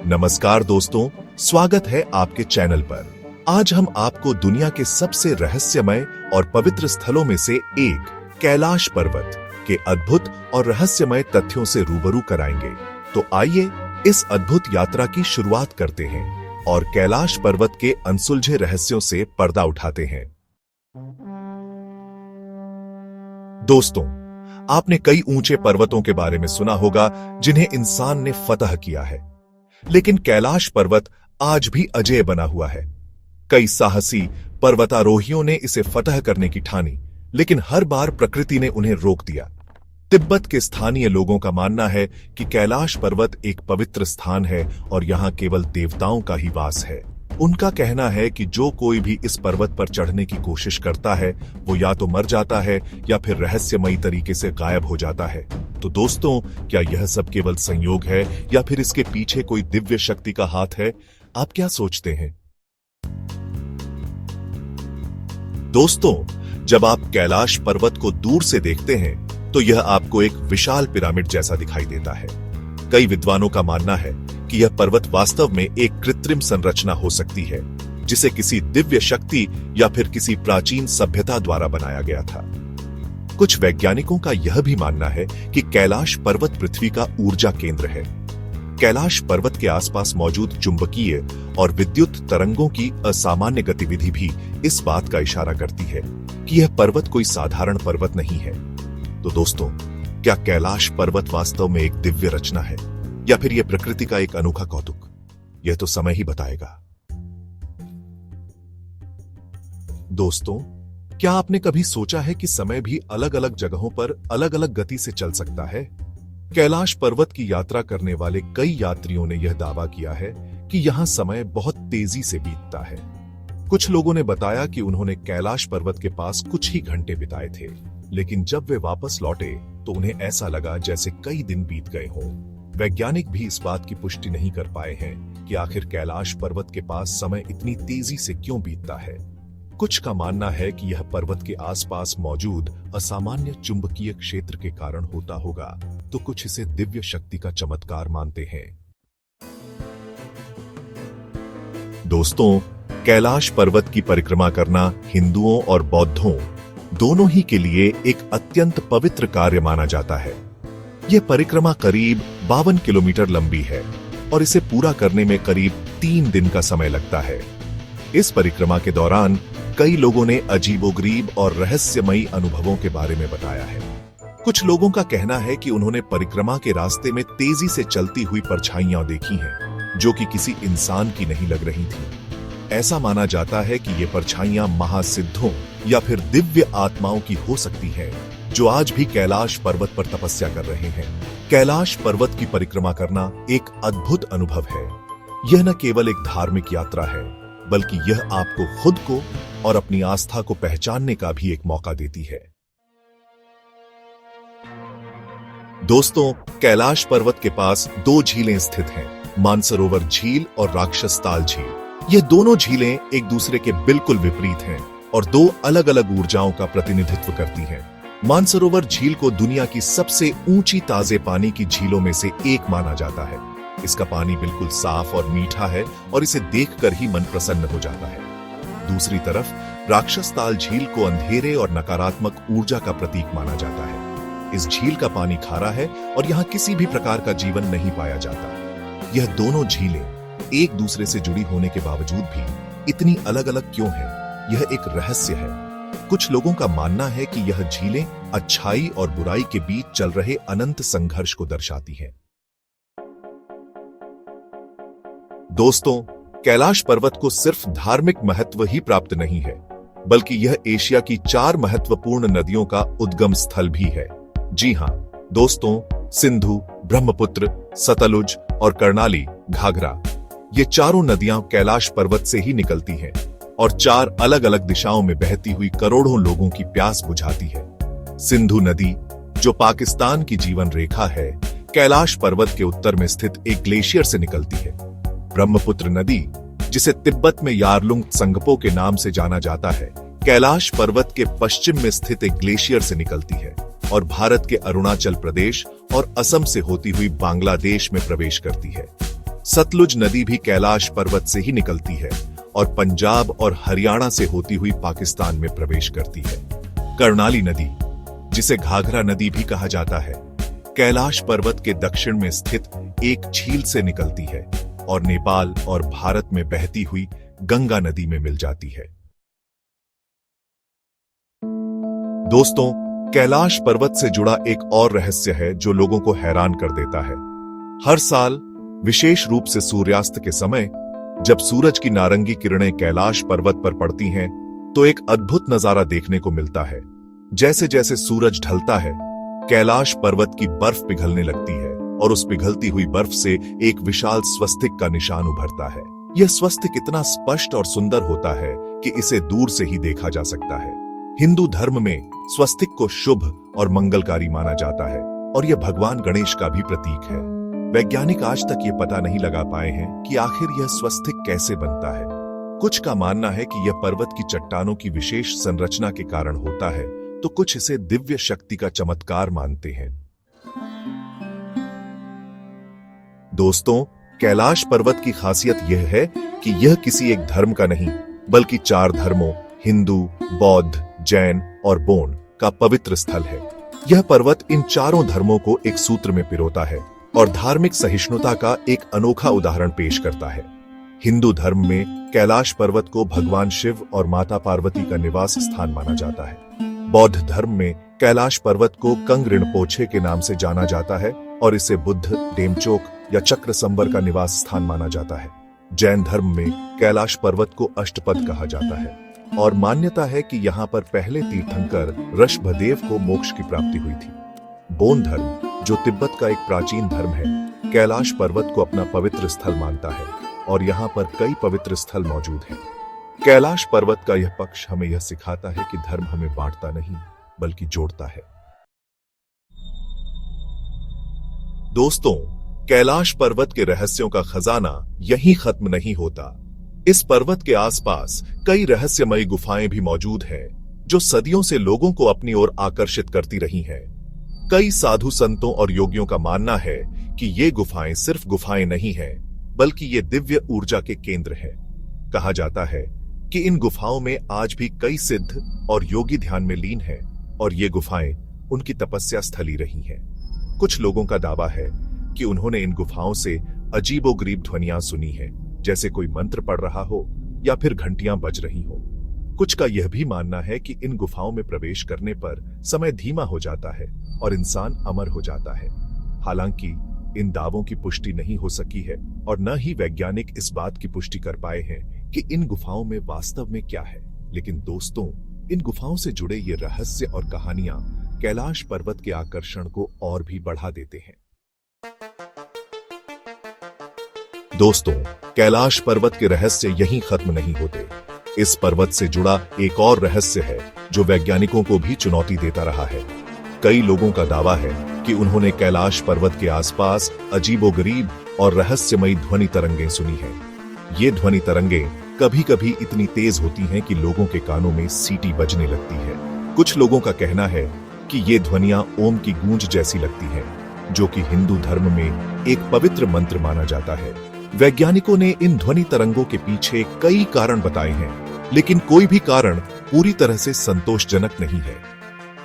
नमस्कार दोस्तों, स्वागत है आपके चैनल पर। आज हम आपको दुनिया के सबसे रहस्यमय और पवित्र स्थलों में से एक कैलाश पर्वत के अद्भुत और रहस्यमय तथ्यों से रूबरू कराएंगे। तो आइए इस अद्भुत यात्रा की शुरुआत करते हैं और कैलाश पर्वत के अनसुलझे रहस्यों से पर्दा उठाते हैं। दोस्तों, आपने कई ऊंचे पर्वतों के बारे में सुना होगा जिन्हें इंसान ने फतह किया है, लेकिन कैलाश पर्वत आज भी अजेय बना हुआ है। कई साहसी पर्वतारोहियों ने इसे फतह करने की ठानी, लेकिन हर बार प्रकृति ने उन्हें रोक दिया। तिब्बत के स्थानीय लोगों का मानना है कि कैलाश पर्वत एक पवित्र स्थान है और यहां केवल देवताओं का ही वास है। उनका कहना है कि जो कोई भी इस पर्वत पर चढ़ने की कोशिश करता है वो या तो मर जाता है या फिर रहस्यमयी तरीके से गायब हो जाता है। तो दोस्तों, क्या यह सब केवल संयोग है या फिर इसके पीछे कोई दिव्य शक्ति का हाथ है? आप क्या सोचते हैं? दोस्तों, जब आप कैलाश पर्वत को दूर से देखते हैं तो यह आपको एक विशाल पिरामिड जैसा दिखाई देता है। कई विद्वानों का मानना है कि यह पर्वत वास्तव में एक कृत्रिम संरचना हो सकती है, जिसे किसी दिव्य शक्ति या फिर किसी प्राचीन सभ्यता द्वारा बनाया गया था। कुछ वैज्ञानिकों का यह भी मानना है कि कैलाश पर्वत पृथ्वी का ऊर्जा केंद्र है। कैलाश पर्वत के आसपास मौजूद चुंबकीय और विद्युत तरंगों की असामान्य गतिविधि भी इस बात का इशारा करती है कि यह पर्वत कोई साधारण पर्वत नहीं है। तो दोस्तों, क्या कैलाश पर्वत वास्तव में एक दिव्य रचना है या फिर यह प्रकृति का एक अनोखा कौतुक? यह तो समय ही बताएगा। दोस्तों, क्या आपने कभी सोचा है कि समय भी अलग अलग जगहों पर अलग अलग गति से चल सकता है? कैलाश पर्वत की यात्रा करने वाले कई यात्रियों ने यह दावा किया है कि यहां समय बहुत तेजी से बीतता है। कुछ लोगों ने बताया कि उन्होंने कैलाश पर्वत के पास कुछ ही घंटे बिताए थे, लेकिन जब वे वापस लौटे तो उन्हें ऐसा लगा जैसे कई दिन बीत गए हों। वैज्ञानिक भी इस बात की पुष्टि नहीं कर पाए हैं कि आखिर कैलाश पर्वत के पास समय इतनी तेजी से क्यों बीतता है। कुछ का मानना है कि यह पर्वत के आसपास मौजूद असामान्य चुंबकीय क्षेत्र के कारण होता होगा, तो कुछ इसे दिव्य शक्ति का चमत्कार मानते हैं। दोस्तों, कैलाश पर्वत की परिक्रमा करना हिंदुओं और बौद्धों दोनों ही के लिए एक अत्यंत पवित्र कार्य माना जाता है। यह परिक्रमा करीब 52 किलोमीटर लंबी है और इसे पूरा करने में करीब 3 दिन का समय लगता है। इस परिक्रमा के दौरान कई लोगों ने अजीबोगरीब और रहस्यमयी अनुभवों के बारे में बताया है। कुछ लोगों का कहना है कि उन्होंने परिक्रमा के रास्ते में तेजी से चलती हुई परछाइयां देखी हैं, जो कि किसी इंसान की नहीं लग रही थी। ऐसा माना जाता है कि ये परछाइयां महासिद्धों या फिर दिव्य आत्माओं की हो सकती हैं, जो आज भी कैलाश पर्वत पर तपस्या कर रहे हैं। कैलाश पर्वत की परिक्रमा करना एक अद्भुत अनुभव है। यह न केवल एक धार्मिक यात्रा है, बल्कि यह आपको खुद को और अपनी आस्था को पहचानने का भी एक मौका देती है। दोस्तों, कैलाश पर्वत के पास 2 झीलें स्थित हैं, मानसरोवर झील और राक्षसताल झील। ये दोनों झीलें एक दूसरे के बिल्कुल विपरीत हैं और 2 अलग अलग ऊर्जाओं का प्रतिनिधित्व करती हैं। मानसरोवर झील को दुनिया की सबसे ऊंची ताजे पानी की झीलों में से एक माना जाता है। इसका पानी बिल्कुल साफ और मीठा है और इसे देखकर ही मन प्रसन्न हो जाता है। दूसरी तरफ राक्षसताल झील को अंधेरे और नकारात्मक ऊर्जा का प्रतीक माना जाता है। इस झील का पानी खारा है और यहाँ किसी भी प्रकार का जीवन नहीं पाया जाता। यह दोनों झीलें एक दूसरे से जुड़ी होने के बावजूद भी इतनी अलग अलग क्यों हैं? यह एक रहस्य है। कुछ लोगों का मानना है कि यह झीलें अच्छाई और बुराई के बीच चल रहे अनंत संघर्ष को दर्शाती हैं। दोस्तों, कैलाश पर्वत को सिर्फ धार्मिक महत्व ही प्राप्त नहीं है, बल्कि यह एशिया की 4 महत्वपूर्ण नदियों का उद्गम स्थल भी है। जी हां दोस्तों, सिंधु, ब्रह्मपुत्र, सतलुज और कर्णाली घाघरा, ये चारों नदियां कैलाश पर्वत से ही निकलती हैं और 4 अलग अलग दिशाओं में बहती हुई करोड़ों लोगों की प्यास बुझाती है। सिंधु नदी, जो पाकिस्तान की जीवन रेखा है, कैलाश पर्वत के उत्तर में स्थित एक ग्लेशियर से निकलती है। ब्रह्मपुत्र नदी, जिसे तिब्बत में यारलुंग त्संगपो के नाम से जाना जाता है, कैलाश पर्वत के पश्चिम में स्थित एक ग्लेशियर से निकलती है और भारत के अरुणाचल प्रदेश और असम से होती हुई बांग्लादेश में प्रवेश करती है। सतलुज नदी भी कैलाश पर्वत से ही निकलती है और पंजाब और हरियाणा से होती हुई पाकिस्तान में प्रवेश करती है। कर्णाली नदी, जिसे घाघरा नदी भी कहा जाता है, कैलाश पर्वत के दक्षिण में स्थित एक झील से निकलती है और नेपाल और भारत में बहती हुई गंगा नदी में मिल जाती है। दोस्तों, कैलाश पर्वत से जुड़ा एक और रहस्य है जो लोगों को हैरान कर देता है। हर साल विशेष रूप से सूर्यास्त के समय जब सूरज की नारंगी किरणें कैलाश पर्वत पर पड़ती हैं, तो एक अद्भुत नजारा देखने को मिलता है। जैसे जैसे सूरज ढलता है, कैलाश पर्वत की बर्फ पिघलने लगती है और उस पिघलती हुई बर्फ से एक विशाल स्वस्तिक का निशान उभरता है। यह स्वस्तिक इतना स्पष्ट और सुंदर होता है कि इसे दूर से ही देखा जा सकता है। हिंदू धर्म में स्वस्तिक को शुभ और मंगलकारी माना जाता है और यह भगवान गणेश का भी प्रतीक है। वैज्ञानिक आज तक ये पता नहीं लगा पाए हैं कि आखिर यह स्वस्तिक कैसे बनता है। कुछ का मानना है कि यह पर्वत की चट्टानों की विशेष संरचना के कारण होता है, तो कुछ इसे दिव्य शक्ति का चमत्कार मानते हैं। दोस्तों, कैलाश पर्वत की खासियत यह है कि यह किसी एक धर्म का नहीं, बल्कि 4 धर्मों हिंदू, बौद्ध, जैन और बोन का पवित्र स्थल है। यह पर्वत इन 4 धर्मों को एक सूत्र में पिरोता है और धार्मिक सहिष्णुता का एक अनोखा उदाहरण पेश करता है। हिंदू धर्म में कैलाश पर्वत को भगवान शिव और माता पार्वती का निवास स्थान माना जाता है। बौद्ध धर्म में कैलाश पर्वत को कंग रिनपोछे के नाम से जाना जाता है और इसे बुद्ध, डेमचोक या चक्रसंबर का निवास स्थान माना जाता है। जैन धर्म में कैलाश पर्वत को अष्टपद कहा जाता है और मान्यता है कि यहाँ पर पहले तीर्थंकर ऋषभदेव को मोक्ष की प्राप्ति हुई थी। बोन धर्म, जो तिब्बत का एक प्राचीन धर्म है, कैलाश पर्वत को अपना पवित्र स्थल मानता है और यहाँ पर कई पवित्र स्थल मौजूद हैं। कैलाश पर्वत का यह पक्ष हमें यह सिखाता है कि धर्म हमें बांटता नहीं, बल्कि जोड़ता है। दोस्तों, कैलाश पर्वत के रहस्यों का खजाना यहीं खत्म नहीं होता। इस पर्वत के आसपास कई रहस्यमयी गुफाएं भी मौजूद हैं, जो सदियों से लोगों को अपनी ओर आकर्षित करती रही हैं। कई साधु संतों और योगियों का मानना है कि ये गुफाएं सिर्फ गुफाएं नहीं हैं, बल्कि ये दिव्य ऊर्जा के केंद्र हैं। कहा जाता है कि इन गुफाओं में आज भी कई सिद्ध और योगी ध्यान में लीन हैं और ये गुफाएं उनकी तपस्या स्थली रही हैं। कुछ लोगों का दावा है कि उन्होंने इन गुफाओं से अजीबोगरीब ध्वनियां सुनी हैं, जैसे कोई मंत्र पढ़ रहा हो या फिर घंटियां बज रही हो। कुछ का यह भी मानना है कि इन गुफाओं में प्रवेश करने पर समय धीमा हो जाता है और इंसान अमर हो जाता है। हालांकि इन दावों की पुष्टि नहीं हो सकी है और न ही वैज्ञानिक इस बात की पुष्टि कर पाए हैं कि इन गुफाओं में वास्तव में क्या है। लेकिन दोस्तों, इन गुफाओं से जुड़े ये रहस्य और कहानियां कैलाश पर्वत के आकर्षण को और भी बढ़ा देते हैं। दोस्तों, कैलाश पर्वत के रहस्य यहीं खत्म नहीं होते। इस पर्वत से जुड़ा एक और रहस्य है जो वैज्ञानिकों को भी चुनौती देता रहा है। कई लोगों का दावा है कि उन्होंने कैलाश पर्वत के आसपास अजीबोगरीब और रहस्यमयी ध्वनि तरंगें सुनी हैं। ये ध्वनि तरंगें कभी-कभी इतनी तेज होती हैं कि लोगों के कानों में सीटी बजने लगती है। कुछ लोगों का कहना है कि ये ध्वनियां ओम की गूंज जैसी लगती हैं, जो कि हिंदू धर्म में एक पवित्र मंत्र माना जाता है। वैज्ञानिकों ने इन ध्वनि तरंगों के पीछे कई कारण बताए हैं, लेकिन कोई भी कारण पूरी तरह से संतोषजनक नहीं है।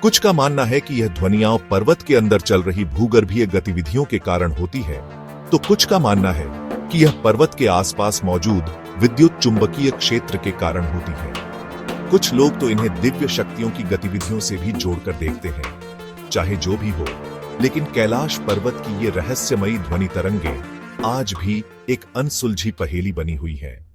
कुछ का मानना है कि यह ध्वनियां पर्वत के अंदर चल रही भूगर्भीय गतिविधियों के कारण होती है, तो कुछ का मानना है कि यह पर्वत के आसपास मौजूद विद्युत चुंबकीय क्षेत्र के कारण होती है। कुछ लोग तो इन्हें दिव्य शक्तियों की गतिविधियों से भी जोड़कर देखते हैं। चाहे जो भी हो, लेकिन कैलाश पर्वत की ये रहस्यमयी ध्वनि तरंगें आज भी एक अनसुलझी पहेली बनी हुई है।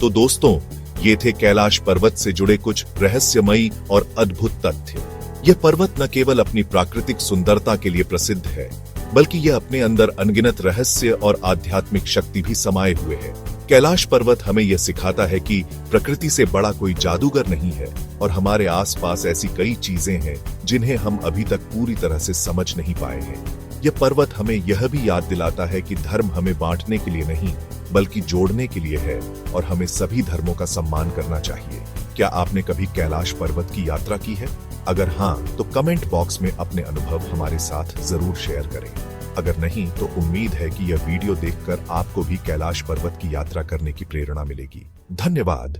तो दोस्तों, ये थे कैलाश पर्वत से जुड़े कुछ रहस्यमयी और अद्भुत तथ्य। यह पर्वत न केवल अपनी प्राकृतिक सुंदरता के लिए प्रसिद्ध है, बल्कि यह अपने अंदर अनगिनत रहस्य और आध्यात्मिक शक्ति भी समाये हुए है। कैलाश पर्वत हमें यह सिखाता है कि प्रकृति से बड़ा कोई जादूगर नहीं है और हमारे आसपास ऐसी कई चीजें हैं जिन्हें हम अभी तक पूरी तरह से समझ नहीं पाए हैं। यह पर्वत हमें यह भी याद दिलाता है कि धर्म हमें बांटने के लिए नहीं, बल्कि जोड़ने के लिए है और हमें सभी धर्मों का सम्मान करना चाहिए। क्या आपने कभी कैलाश पर्वत की यात्रा की है? अगर हाँ, तो कमेंट बॉक्स में अपने अनुभव हमारे साथ जरूर शेयर करें। अगर नहीं तो उम्मीद है कि यह वीडियो देखकर आपको भी कैलाश पर्वत की यात्रा करने की प्रेरणा मिलेगी। धन्यवाद।